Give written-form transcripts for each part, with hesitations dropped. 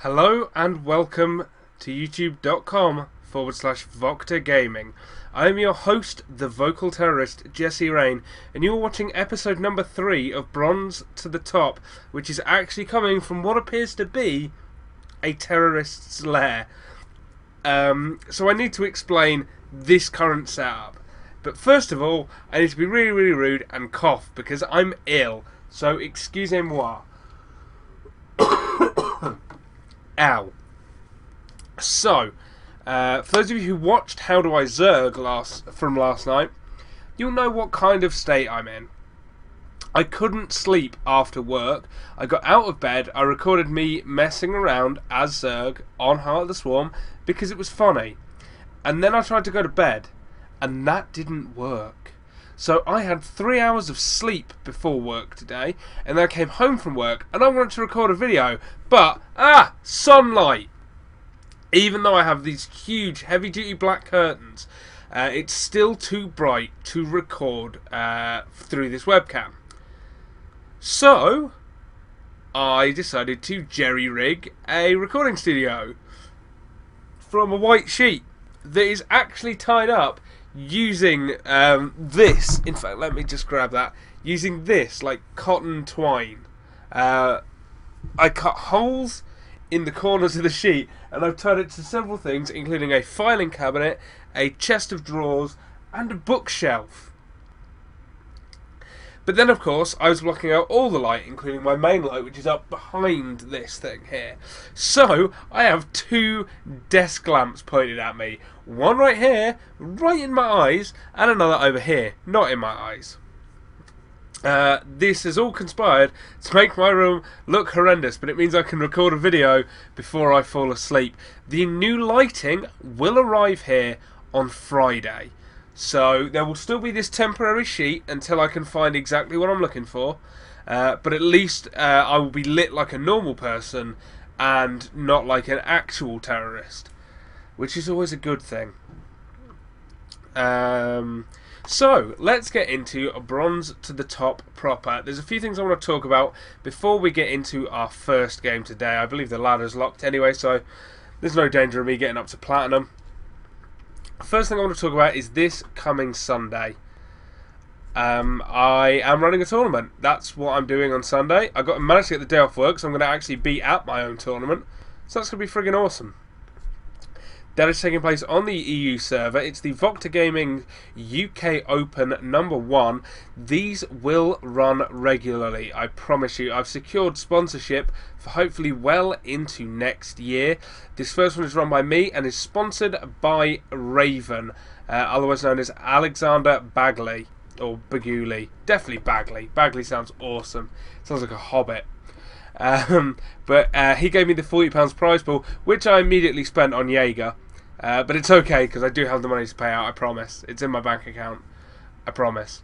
Hello and welcome to youtube.com/Vocta Gaming. I am your host, the vocal terrorist, Jesse Rain, and you are watching episode number 3 of Bronze to the Top, which is actually coming from what appears to be a terrorist's lair. So I need to explain this current setup. But first of all, I need to be really rude and cough because I'm ill. So excusez-moi. Ow. So, for those of you who watched How Do I Zerg from last night, you'll know what kind of state I'm in. I couldn't sleep after work. I got out of bed, I recorded me messing around as Zerg on Heart of the Swarm because it was funny. And then I tried to go to bed, and that didn't work. So I had 3 hours of sleep before work today, and then I came home from work, and I wanted to record a video, but, sunlight! Even though I have these huge, heavy-duty black curtains, it's still too bright to record through this webcam. So, I decided to jerry-rig a recording studio from a white sheet that is actually tied up using this. In fact, let me just grab that. Using this, like cotton twine. I cut holes in the corners of the sheet, and I've tied it to several things, including a filing cabinet, a chest of drawers, and a bookshelf. But then, of course, I was blocking out all the light, including my main light, which is up behind this thing here. So, I have 2 desk lamps pointed at me. One right here, right in my eyes, and another over here, not in my eyes. This has all conspired to make my room look horrendous, but it means I can record a video before I fall asleep. The new lighting will arrive here on Friday. So there will still be this temporary sheet until I can find exactly what I'm looking for. But at least I will be lit like a normal person and not like an actual terrorist, which is always a good thing. So let's get into a Bronze to the Top proper. There's a few things I want to talk about before we get into our first game today. I believe the ladder's locked anyway, so there's no danger of me getting up to Platinum. First thing I want to talk about is this coming Sunday. I am running a tournament. That's what I'm doing on Sunday. I managed to get the day off work, so I'm going to actually be at my own tournament. So that's going to be friggin' awesome. That is taking place on the EU server. It's the Vocta Gaming UK Open #1. These will run regularly, I promise you. I've secured sponsorship for hopefully well into next year. This first one is run by me and is sponsored by Raven, otherwise known as Alexander Bagley, or Baguli. Definitely Bagley. Bagley sounds awesome. Sounds like a hobbit. But he gave me the £40 prize pool, which I immediately spent on Jaeger. But it's okay, because I do have the money to pay out, I promise. It's in my bank account. I promise.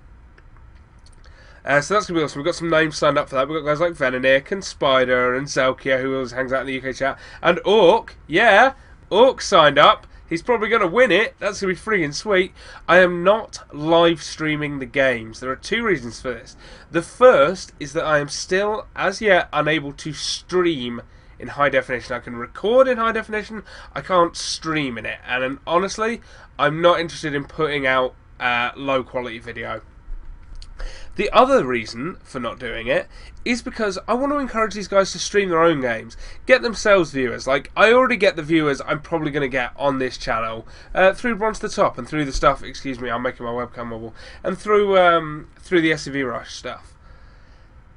So that's going to be awesome. We've got some names signed up for that. We've got guys like Venonir, and Spider, and Zelkia, who always hangs out in the UK chat. And Orc, yeah, Orc signed up. He's probably going to win it. That's going to be friggin' sweet. I am not live streaming the games. There are 2 reasons for this. The first is that I am still, as yet, unable to stream in high definition. I can record in high definition, I can't stream in it, and honestly I'm not interested in putting out low quality video. The other reason for not doing it is because I want to encourage these guys to stream their own games, get themselves viewers. Like, I already get the viewers I'm probably going to get on this channel through Bronze to the Top and through the stuff, excuse me, I'm making my webcam wobble, and through the SCV Rush stuff.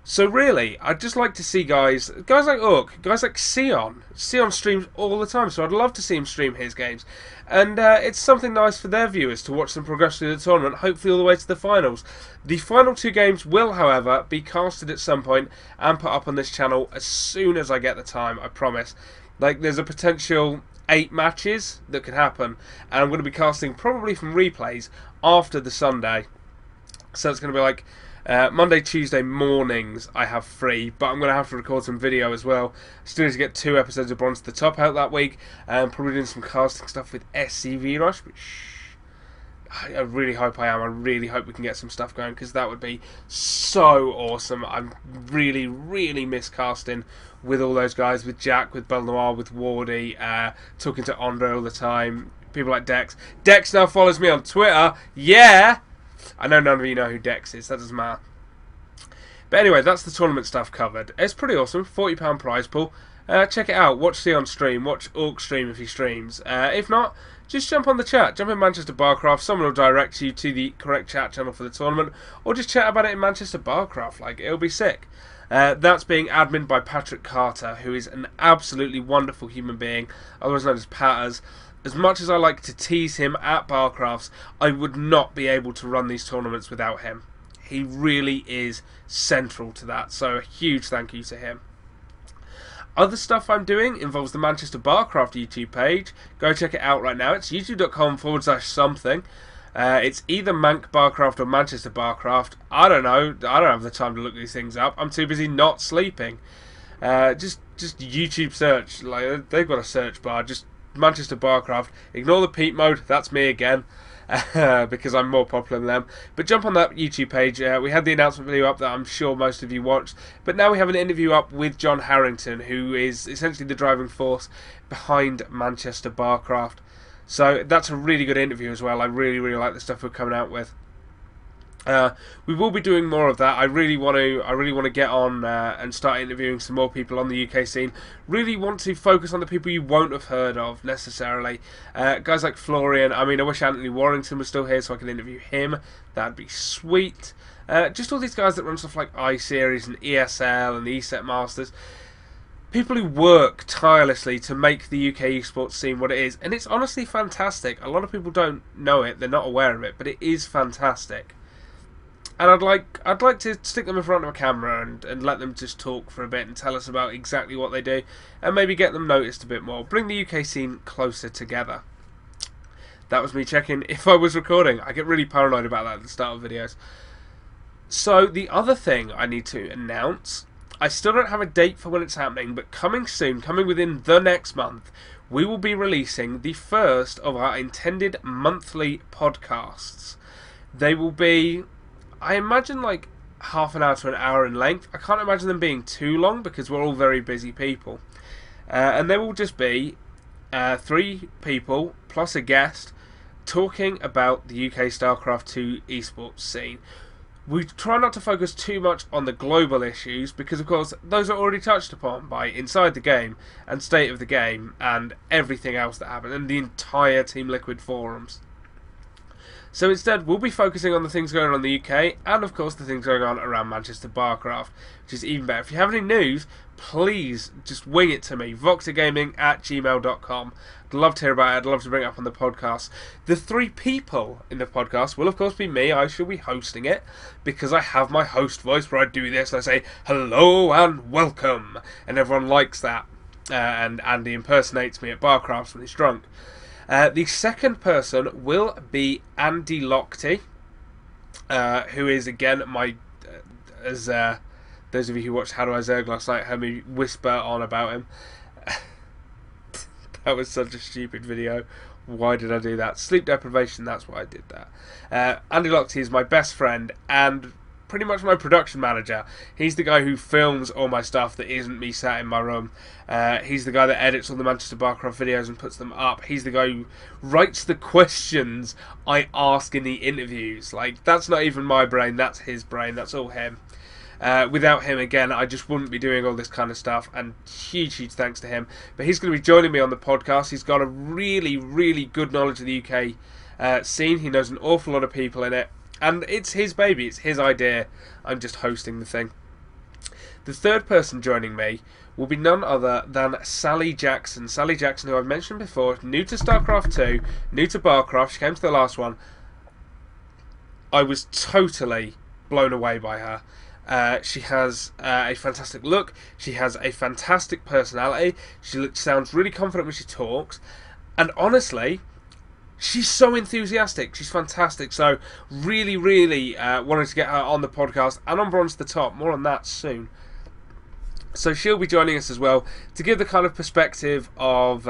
So really, I'd just like to see guys like Orc, guys like Sion. Sion streams all the time, so I'd love to see him stream his games. And it's something nice for their viewers to watch them progress through the tournament, hopefully all the way to the finals. The final 2 games will, however, be casted at some point and put up on this channel as soon as I get the time, I promise. Like, there's a potential 8 matches that could happen, and I'm going to be casting probably from replays after the Sunday. So it's going to be like Monday, Tuesday mornings I have free, but I'm going to have to record some video as well. Still need to get 2 episodes of Bronze to the Top out that week, and probably doing some casting stuff with SCV Rush, but shh, I really hope I am. I really hope we can get some stuff going, because that would be so awesome. I'm really, really miscasting with all those guys, with Jack, with Belnoir, with Wardy, talking to Andre all the time. People like Dex. Dex now follows me on Twitter. Yeah! I know none of you know who Dex is. That doesn't matter. But anyway, that's the tournament stuff covered. It's pretty awesome. £40 prize pool. Check it out. Watch C on stream. Watch Orc stream if he streams. If not, just jump on the chat. Jump in Manchester Barcraft. Someone will direct you to the correct chat channel for the tournament. Or just chat about it in Manchester Barcraft. Like, it'll be sick. That's being admin by Patrick Carter, who is an absolutely wonderful human being, otherwise known as Patters. As much as I like to tease him at Barcrafts, I would not be able to run these tournaments without him. He really is central to that, so a huge thank you to him. Other stuff I'm doing involves the Manchester Barcraft YouTube page. Go check it out right now. It's youtube.com/something. It's either Mank Barcraft or Manchester Barcraft. I don't know. I don't have the time to look these things up. I'm too busy not sleeping. Just YouTube search. Like, they've got a search bar. Just Manchester Barcraft. Ignore the peep mode. That's me again. Because I'm more popular than them. But jump on that YouTube page. We had the announcement video up that I'm sure most of you watched. But now we have an interview up with John Harrington, who is essentially the driving force behind Manchester Barcraft. So that's a really good interview as well. I really, really like the stuff we're coming out with. We will be doing more of that. I really want to get on and start interviewing some more people on the UK scene. Really want to focus on the people you won't have heard of necessarily. Guys like Florian. I mean, I wish Anthony Warrington was still here so I could interview him. That'd be sweet. Just all these guys that run stuff like iSeries and ESL and the ESET Masters. People who work tirelessly to make the UK esports scene what it is, and it's honestly fantastic. A lot of people don't know it; they're not aware of it, but it is fantastic. And I'd like to stick them in front of a camera and let them just talk for a bit and tell us about exactly what they do, and maybe get them noticed a bit more. Bring the UK scene closer together. That was me checking if I was recording. I get really paranoid about that at the start of videos. So the other thing I need to announce, I still don't have a date for when it's happening, but coming soon, coming within the next month, we will be releasing the first of our intended monthly podcasts. They will be, I imagine, like half an hour to an hour in length. I can't imagine them being too long because we're all very busy people. And they will just be 3 people plus a guest talking about the UK StarCraft 2 esports scene. We try not to focus too much on the global issues because, of course, those are already touched upon by Inside the Game and State of the Game and everything else that happened, and the entire Team Liquid forums. So instead, we'll be focusing on the things going on in the UK and, of course, the things going on around Manchester Barcraft, which is even better. If you have any news, please just wing it to me, voxergaming@gmail.com. I'd love to hear about it. I'd love to bring it up on the podcast. The 3 people in the podcast will, of course, be me. I shall be hosting it because I have my host voice where I do this and I say, hello and welcome. And everyone likes that. And Andy impersonates me at Barcrafts when he's drunk. The second person will be Andy Lochte, who is, again, my, as those of you who watched How Do I Zerg last night heard me whisper on about him. That was such a stupid video. Why did I do that? Sleep deprivation, that's why I did that. Andy Lochte is my best friend and pretty much my production manager. He's the guy who films all my stuff that isn't me sat in my room. He's the guy that edits all the Manchester Barcraft videos and puts them up. He's the guy who writes the questions I ask in the interviews. Like, that's not even my brain, that's his brain, that's all him. Without him, again, I just wouldn't be doing all this kind of stuff, and huge thanks to him. But he's going to be joining me on the podcast. He's got a really, really good knowledge of the UK scene. He knows an awful lot of people in it. And it's his baby, it's his idea. I'm just hosting the thing. The third person joining me will be none other than Sally Jackson. Sally Jackson, who I've mentioned before, new to StarCraft 2, new to Barcraft. She came to the last one. I was totally blown away by her. She has a fantastic look. She has a fantastic personality. She sounds really confident when she talks. And honestly, she's so enthusiastic. She's fantastic. So really, really wanted to get her on the podcast and on Bronze to the Top. More on that soon. So she'll be joining us as well to give the kind of perspective of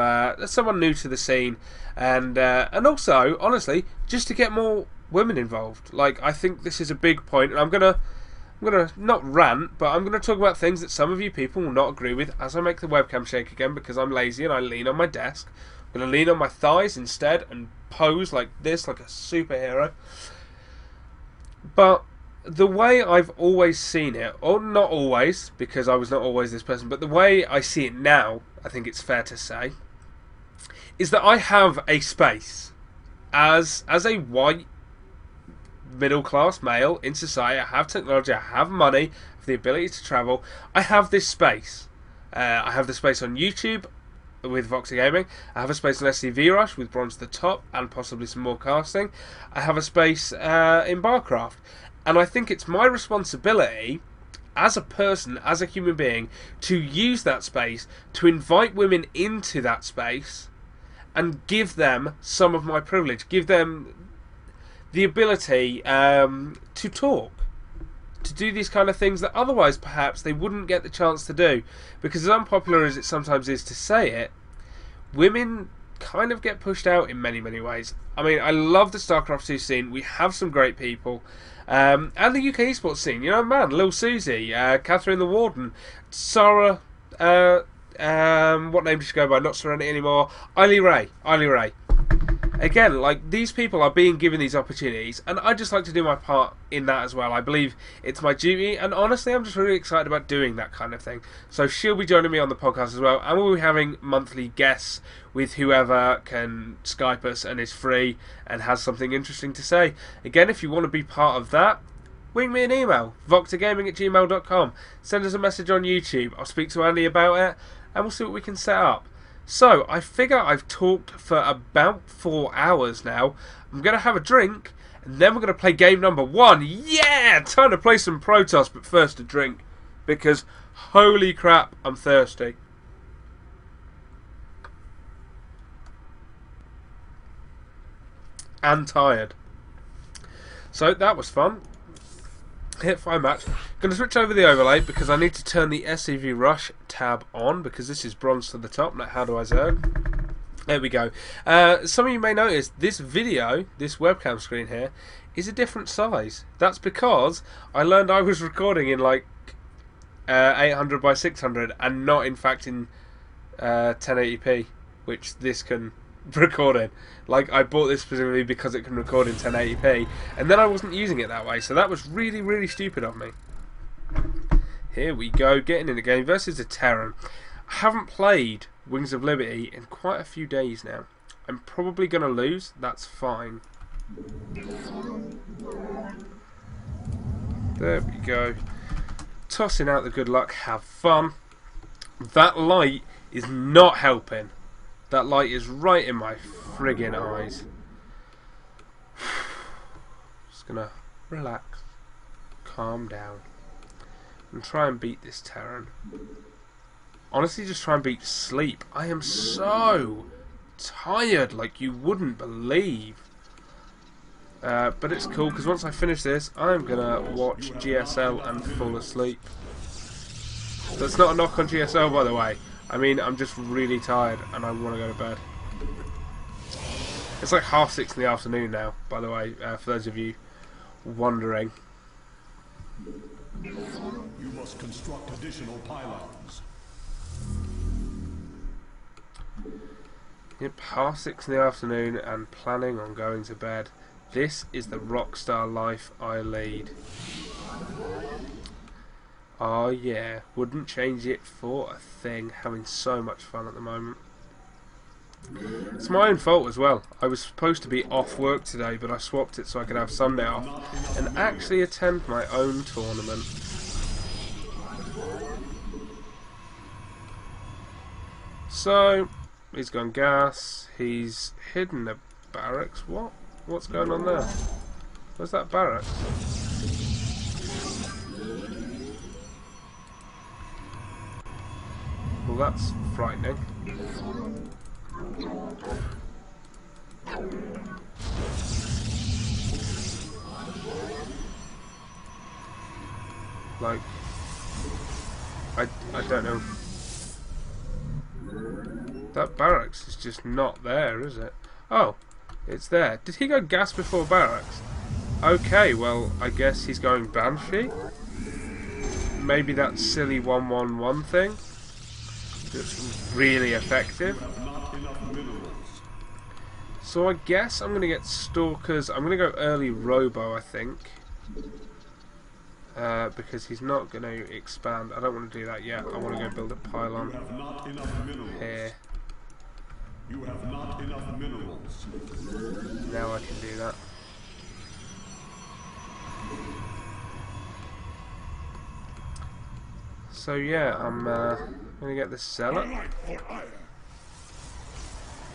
someone new to the scene, and also, honestly, just to get more women involved. Like, I think this is a big point, and I'm gonna not rant, but I'm gonna talk about things that some of you people will not agree with as I make the webcam shake again because I'm lazy and I lean on my desk. I'm gonna lean on my thighs instead and pose like this, like a superhero. But the way I've always seen it, or not always, because I was not always this person, but the way I see it now, I think it's fair to say, is that I have a space as a white middle class male in society. I have technology, I have money, I have the ability to travel. I have this space. I have the space on YouTube with Voxer Gaming. I have a space on SCV Rush with Bronze to the Top and possibly some more casting. I have a space in Barcraft. And I think it's my responsibility as a person, as a human being, to use that space to invite women into that space and give them some of my privilege, give them the ability to talk, to do these kind of things that otherwise perhaps they wouldn't get the chance to do. Because as unpopular as it sometimes is to say it, women kind of get pushed out in many, many ways. I mean, I love the StarCraft 2 scene. We have some great people. And the UK esports scene, you know, man, Lil Susie, Catherine the Warden, Sarah, what name does she go by? Not Serenity anymore. Eiley Ray. Again, like, these people are being given these opportunities, and I just like to do my part in that as well. I believe it's my duty, and honestly, I'm just really excited about doing that kind of thing. So she'll be joining me on the podcast as well, and we'll be having monthly guests with whoever can Skype us and is free and has something interesting to say. Again, if you want to be part of that, wing me an email, voxergaming@gmail.com. Send us a message on YouTube. I'll speak to Andy about it, and we'll see what we can set up. So, I figure I've talked for about 4 hours now. I'm going to have a drink, and then we're going to play game number 1. Yeah! Time to play some Protoss, but first a drink. Because, holy crap, I'm thirsty. And tired. So, that was fun. Hit 5 match. Going to switch over the overlay because I need to turn the SCV Rush tab on because this is Bronze to the Top, not How Do I Zerg. There we go. Some of you may notice this video, this webcam screen here, is a different size. That's because I learned I was recording in like 800 by 600 and not in fact in 1080p, which this can record in. Like, I bought this specifically because it can record in 1080p, and then I wasn't using it that way, so that was really, really stupid of me. Here we go, getting in the game versus the Terran. I haven't played Wings of Liberty in quite a few days now. I'm probably going to lose, that's fine. There we go. Tossing out the good luck, have fun. That light is not helping. That light is right in my friggin' eyes. Just gonna relax, calm down, and try and beat this Terran. Honestly, just try and beat sleep. I am so tired, like you wouldn't believe. But it's cool, because once I finish this, I'm gonna watch GSL and fall asleep. That's not a knock on GSL, by the way. I mean, I'm just really tired and I want to go to bed. It's like 6:30 in the afternoon now, by the way, for those of you wondering. You must construct additional pylons. Yep, 6:30 in the afternoon and planning on going to bed. This is the rockstar life I lead. Oh yeah, wouldn't change it for a thing. Having so much fun at the moment. It's my own fault as well. I was supposed to be off work today, but I swapped it so I could have Sunday off and actually attend my own tournament. So, he's gone gas, he's hidden the barracks. What's going on there? Where's that barracks? Well, that's frightening. Like, I don't know. That barracks is just not there, is it? Oh, it's there. Did he go gas before barracks? Okay, well, I guess he's going Banshee. Maybe that silly 111 thing. That's really effective. So I guess I'm going to get Stalkers. I'm going to go early Robo, I think. Because he's not going to expand. I don't want to do that yet. I want to go build a pylon here. You have not enough minerals. Now I can do that. So yeah, I'm going to get the Zealot.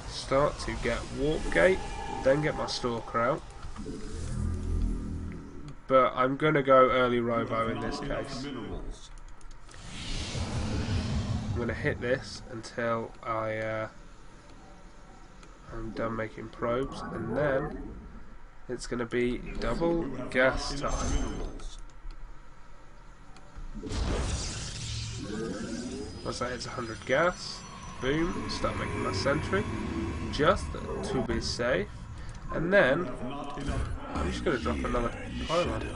Start to get Warp Gate, then get my Stalker out. But I'm going to go early Robo in this case. I'm going to hit this until I'm done making probes, and then it's going to be double gas time. Let's say it's 100 gas. Boom, start making my sentry, just to be safe. And then I'm just going to drop another pylon.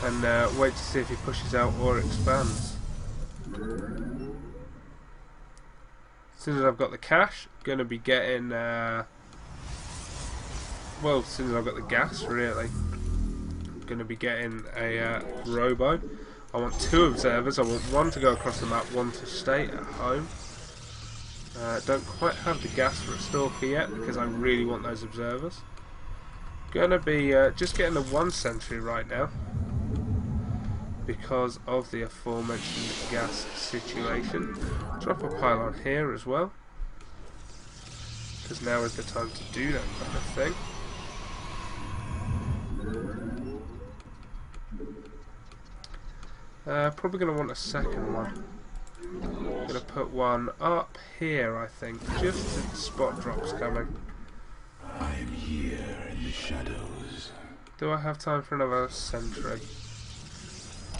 And wait to see if he pushes out or expands. As soon as I've got the cash, I'm going to be getting, well, as soon as I've got the gas, really, I'm going to be getting a Robo. I want 2 observers. I want 1 to go across the map, 1 to stay at home. Don't quite have the gas for a Stalker yet because I really want those observers. Gonna be just getting the 1 sentry right now because of the aforementioned gas situation. Drop a pylon here as well because now is the time to do that kind of thing. Probably going to want a second one. I'm going to put one up here, I think, just to spot drops coming. I am here in the shadows. Do I have time for another sentry?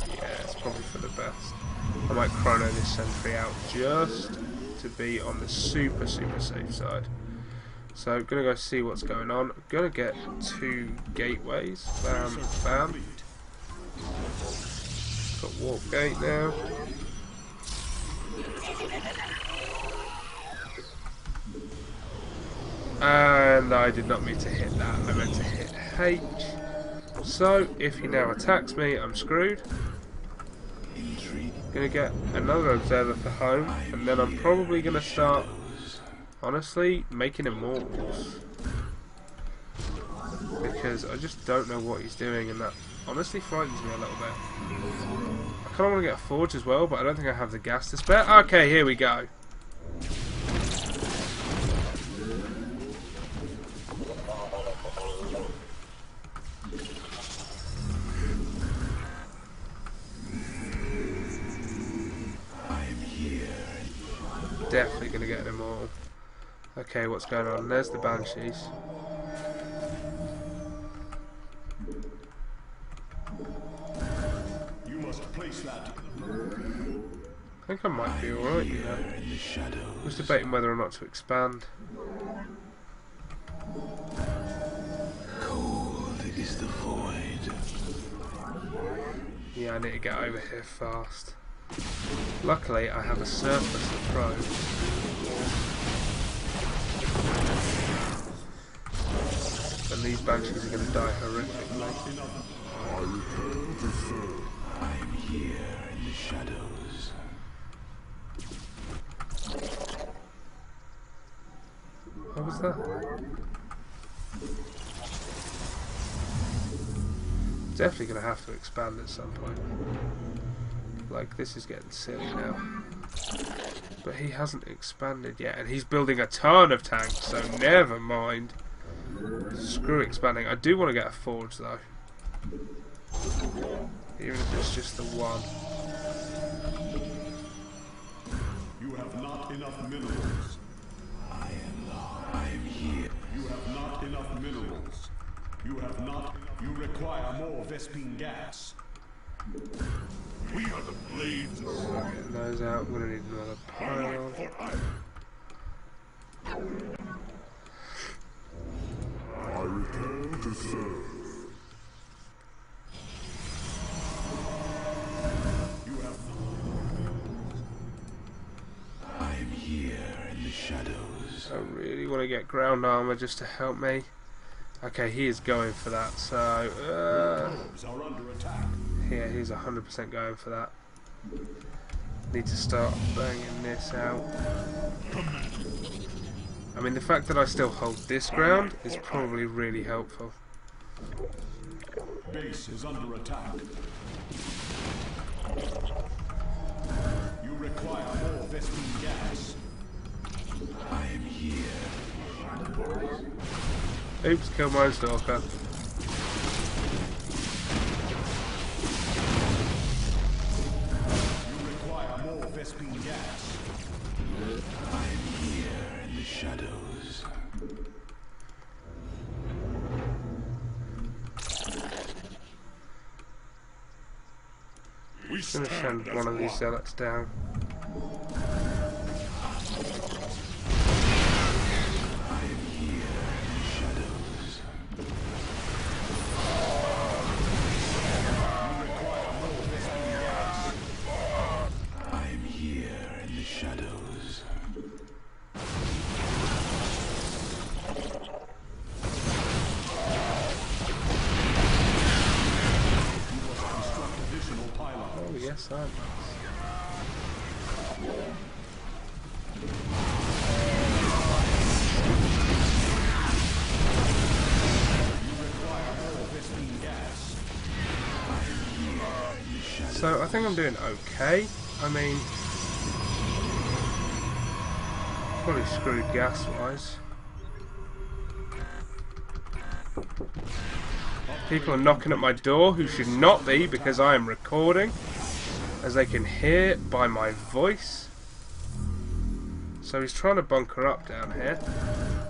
Yeah, it's probably for the best. I might chrono this sentry out just to be on the super safe side. So I'm going to go see what's going on. I'm going to get 2 gateways. Bam, bam. Got Warp Gate now. And I did not mean to hit that. I meant to hit H. So if he now attacks me, I'm screwed. Gonna get another observer for home, and then I'm probably gonna start, honestly, making immortals. Because I just don't know what he's doing, and that honestly frightens me a little bit. I kind of want to get a forge as well, but I don't think I have the gas to spare. Okay, here we go. Definitely going to get an immortal. Okay, what's going on? There's the Banshees. You must place that. I think I might be alright, you know. I was debating whether or not to expand. Cold is the void. Yeah, I need to get over here fast. Luckily, I have a surplus of probes. And these Banshees are going to die horrifically. I am here in the shadows. What was that? Definitely going to have to expand at some point. Like, this is getting silly now. But he hasn't expanded yet, and he's building a ton of tanks, so never mind. Screw expanding. I do want to get a forge, though. Even if it's just the 1. You have not enough minerals. I am here. You have not enough minerals. You have not. You require more Vespine gas. We are the blades. Get those out. We're gonna need another pylon. I return to serve. You have. I am here in the shadows. I really want to get ground armor just to help me. Okay, he is going for that. So Probes are under attack. yeah, he's 100% going for that. Need to start banging this out. I mean, the fact that I still hold this ground is probably really helpful. Base is under attack. You require more Vespine gas. I am here. Oops, killed my own stalker. You require more Vespine gas. I am here in the shadows. We I'm going to send one of these zealots down. I am here in the shadows. I am here in the shadows. construct additional pylons. Oh yes, I must. You require more Vespine gas. So I think I'm doing okay. I mean, probably screwed gas-wise. People are knocking at my door who should not be because I am recording, as they can hear by my voice. So he's trying to bunker up down here.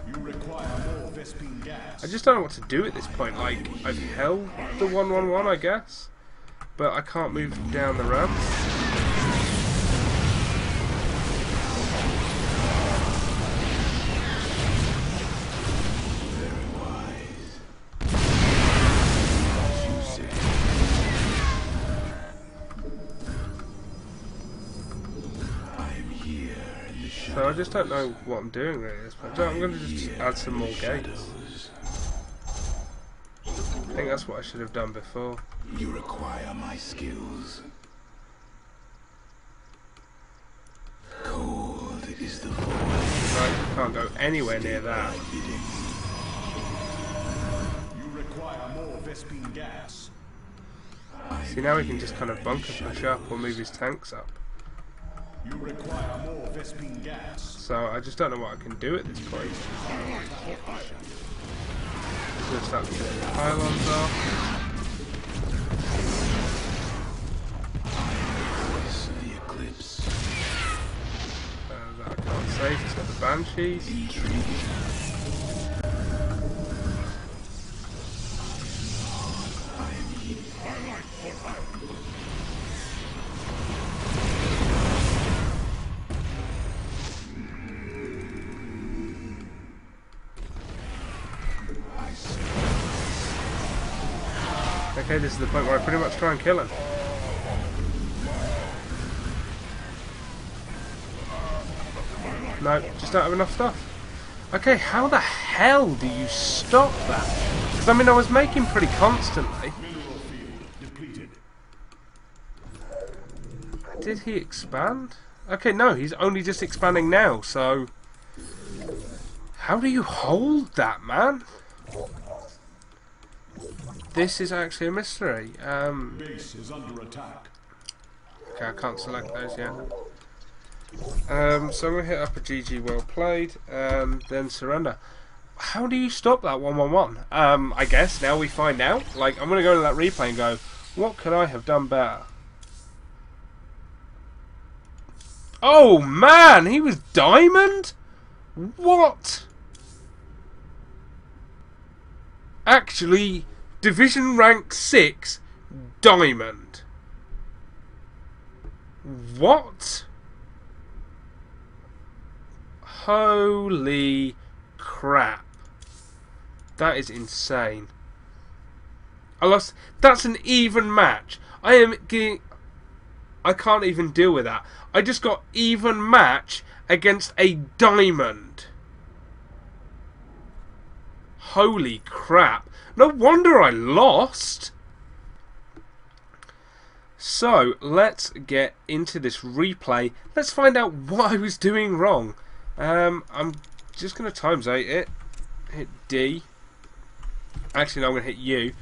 You require more Vespine gas. I just don't know what to do at this point. Like, I've held the 111, I guess, but I can't move down the ramp. So I just don't know what I'm doing really at this point. So I'm going to just add some more gates. I think that's what I should have done before. You require my skills. Cold is the void. I can't go anywhere near that. You require more Vespine gas. See, now he can just kind of bunker push up or move his tanks up. You require more Vespine gas. So I just don't know what I can do at this point. Just start to get the pylons off. The eclipse. That I can't save. He's got the banshees. Okay, this is the point where I pretty much try and kill him. No, just don't have enough stuff. Okay, how the hell do you stop that? Because I mean, I was making pretty constantly. Mineral field depleted. Did he expand? Okay, no, he's only just expanding now, so... How do you hold that, man? This is actually a mystery. Base is under attack. Okay, I can't select those yet. So I'm going to hit up a GG well played and then surrender. How do you stop that 111? I guess now we find out. Like, I'm going to go to that replay and go, what could I have done better? Oh man, he was diamond? What? actually Division Rank 6 Diamond. What? Holy crap. That is insane. I lost. That's an even match. I can't even deal with that. I just got even match against a diamond. Holy crap. No wonder I lost. So, let's get into this replay. Let's find out what I was doing wrong. I'm just going to times 8 it. Hit D. Actually, no, I'm going to hit U.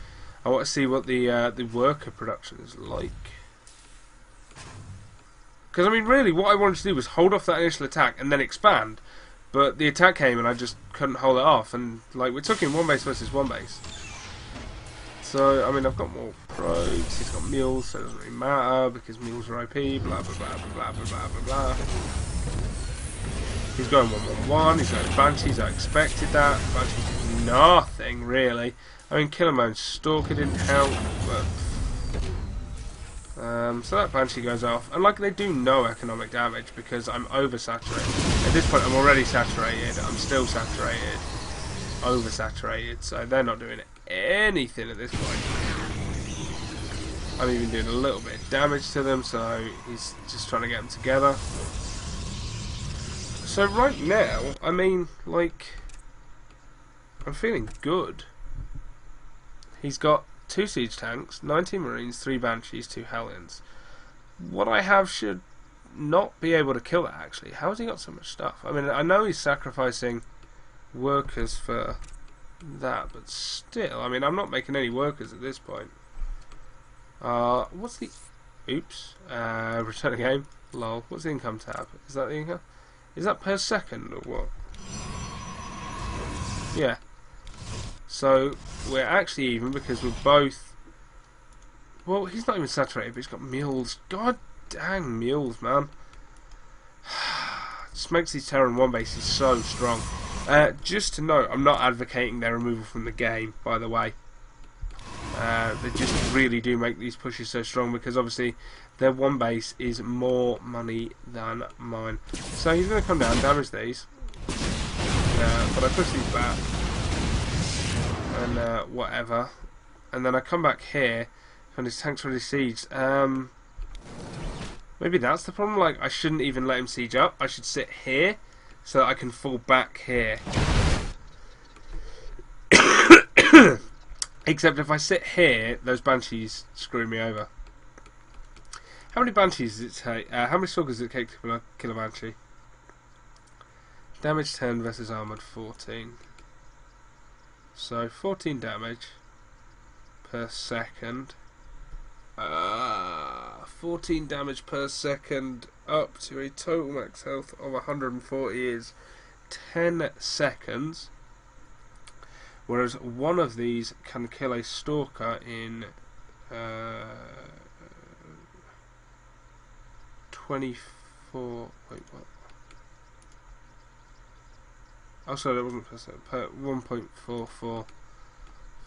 I want to see what the worker production is like. Because, I mean, really, what I wanted to do was hold off that initial attack and then expand. But the attack came and I just couldn't hold it off. And, like, we're talking one base versus one base. So, I mean, I've got more probes. He's got mules, so it doesn't really matter because mules are OP. Blah, blah, blah, blah, blah, blah, blah, blah. He's going 1-1-1. He's going Banshees. I expected that. Banshees did nothing, really. I mean, Killermone's Stalker didn't help, but... so that Banshee goes off. And, like, they do no economic damage because I'm oversaturated. At this point, I'm already saturated. I'm still saturated. Oversaturated. So they're not doing anything at this point. I'm even doing a little bit of damage to them, so he's just trying to get them together. So right now, I mean, like, I'm feeling good. He's got 2 siege tanks, 19 marines, 3 banshees, 2 hellions. What I have should not be able to kill that, actually. How has he got so much stuff? I mean, I know he's sacrificing workers for that, but still, I mean, I'm not making any workers at this point. What's the... Oops. Return to game. Lol. What's the income tab? Is that the income? Is that per second or what? Yeah. So, we're actually even because we're both... Well, he's not even saturated, but he's got mules. God dang mules, man. Just makes these Terran 1 bases so strong. Just to note, I'm not advocating their removal from the game, by the way. They just really do make these pushes so strong because obviously their 1 base is more money than mine. So he's going to come down, damage these. But I push these back. And whatever. And then I come back here and his tank's already sieged. Maybe that's the problem. Like, I shouldn't even let him siege up. I should sit here so that I can fall back here. Except if I sit here, those banshees screw me over. How many banshees does it take? How many stalkers does it take to kill a banshee? Damage 10 versus armored 14. So 14 damage per second. 14 damage per second up to a total max health of 140 is 10 seconds. Whereas one of these can kill a stalker in 24. Wait, what? Oh, sorry, that wasn't per 1.44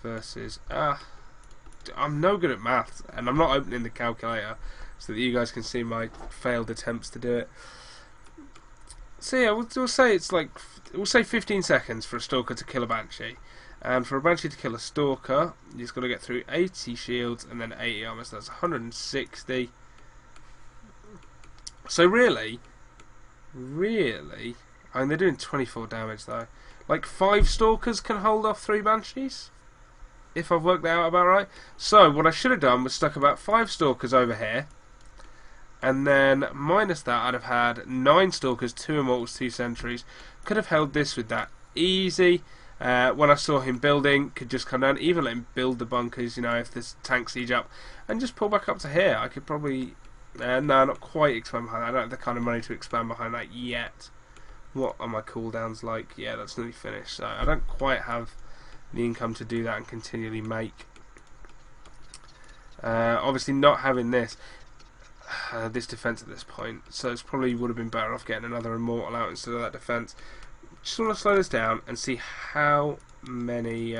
versus. I'm no good at maths, and I'm not opening the calculator so that you guys can see my failed attempts to do it. So yeah, we'll say it's like we'll say 15 seconds for a stalker to kill a banshee. And for a banshee to kill a stalker, he's got to get through 80 shields and then 80 armor, so that's 160. So really, I mean, they're doing 24 damage though. Like 5 stalkers can hold off 3 banshees, if I've worked that out about right. So what I should have done was stuck about 5 stalkers over here, and then minus that I'd have had 9 stalkers, 2 immortals, 2 sentries. Could have held this with that easy. When I saw him building, could just come down, even let him build the bunkers, you know, if this tank siege up, and just pull back up to here. I could probably, no, not quite expand behind that. I don't have the kind of money to expand behind that yet. What are my cooldowns like? Yeah, that's nearly finished, so I don't quite have the income to do that and continually make. Obviously not having this defense at this point, so it's probably would have been better off getting another immortal out instead of that defense. Just want to slow this down and see how many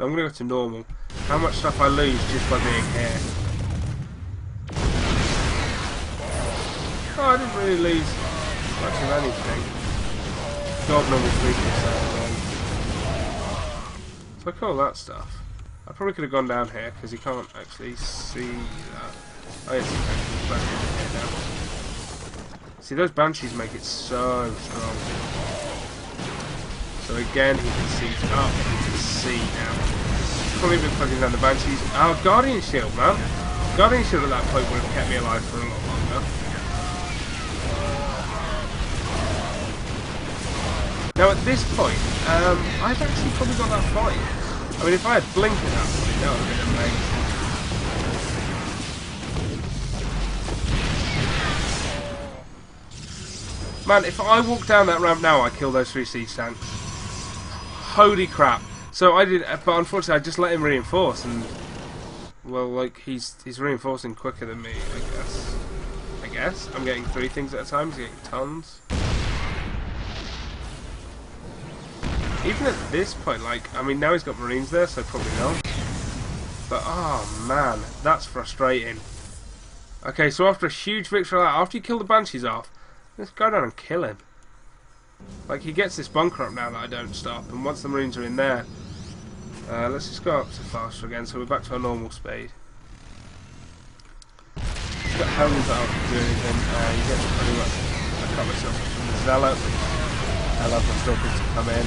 No, I'm going to go to normal. How much stuff I lose just by being here. Oh, I didn't really lose much of anything. God knows weakness. So I call that stuff. I probably could have gone down here because you can't actually see that. Oh yes, you can. Here now. See, those banshees make it so strong. So again, he can see up. He can see now. Probably been plugging down the banshees. Oh, Guardian Shield, man. Guardian Shield at that point would have kept me alive for a lot longer. Now at this point, I've actually probably got that fight. I mean, if I had Blink at that point, that would have been amazing. Man, if I walk down that ramp now, I kill those 3 siege tanks. Holy crap. So I did, but unfortunately I just let him reinforce, and well, like he's reinforcing quicker than me, I guess. I'm getting 3 things at a time, he's getting tons. Even at this point, like, I mean, now he's got Marines there, so probably not. But, oh man, that's frustrating. Okay, so after a huge victory like that, after you kill the Banshees off, let's go down and kill him. Like, he gets this bunker up now that I don't stop, and once the Marines are in there, let's just go up to faster again, so we're back to our normal speed. He's got helmets that aren't doing anything. You get pretty much a couple of shots from the Zealot. I love my stalkers to come in.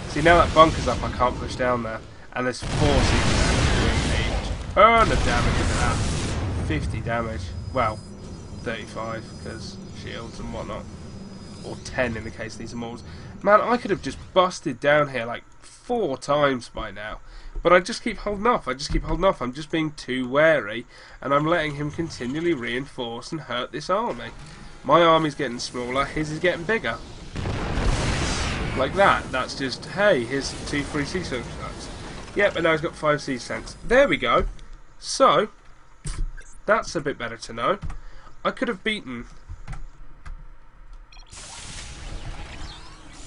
See, now that bunker's up, I can't push down there. And there's 4 siege tanks doing each. Oh, the damage of that. 50 damage. Well, 35, because shields and whatnot. Or 10 in the case of these immortals. Man, I could have just busted down here like 4 times by now. But I just keep holding off. I'm just being too wary. And I'm letting him continually reinforce and hurt this army. My army's getting smaller, his is getting bigger. Like that. That's just, hey, here's 2 free siege tanks. Yep, and now he's got 5 siege tanks. There we go. So, that's a bit better to know. I could have beaten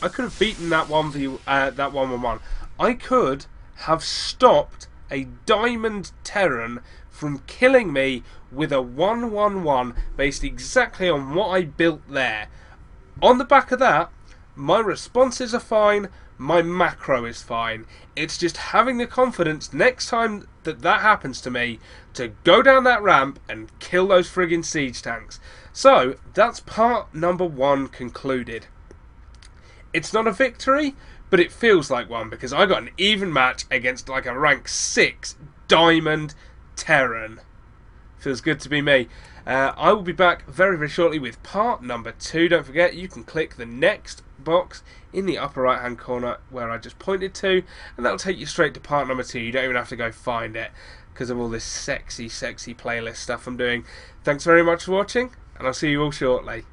that 1v1. I could have stopped a Diamond Terran from killing me with a 1-1-1 based exactly on what I built there. On the back of that, my responses are fine, my macro is fine. It's just having the confidence next time that happens to me to go down that ramp and kill those friggin' siege tanks. So, that's part number 1 concluded. It's not a victory, but it feels like one because I got an even match against like a rank 6 Diamond Terran. Feels good to be me. I will be back very, very shortly with part number 2. Don't forget, you can click the next box in the upper right hand corner where I just pointed to, and that'll take you straight to part number 2. You don't even have to go find it because of all this sexy playlist stuff I'm doing. Thanks very much for watching, and I'll see you all shortly.